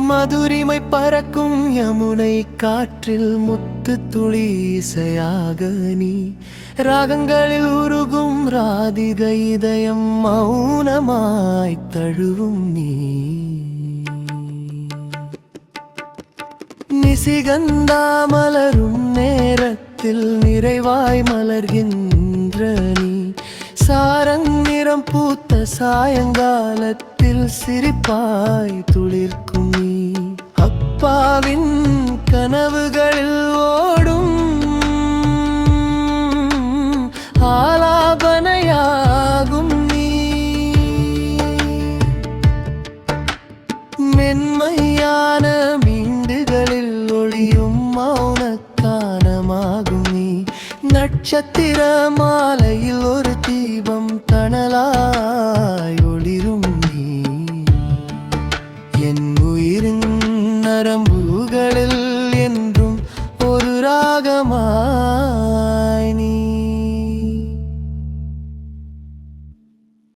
மதுரிமை பறக்கும் யமுனை காற்றில் முத்து துளி இசையாக நீ ராகங்களில் உருகும் ராதிக இதயம் மௌனமாய் தழுவும் நீ நிசிகந்தா மலரும் நேரத்தில் நிறைவாய் மலர்கின்ற நீ சாரநிறம் பூத்த சாயங்காலத்தில் சிரிப்பாய் துளிர்க்கும் நீ அப்பாவின் கனவுகளில் ஓடும் ஆலாபனையாகும் நீ மென்மையான மீண்டுகளில் ஒளியும் மௌனக்கானமாகும் நீ நட்சத்திர மாலையில் ஒரு தீபம் தணலாய் ஒளிரும் நீ என் உயிரின் நரம்புகளில் என்றும் ஒரு ராகம்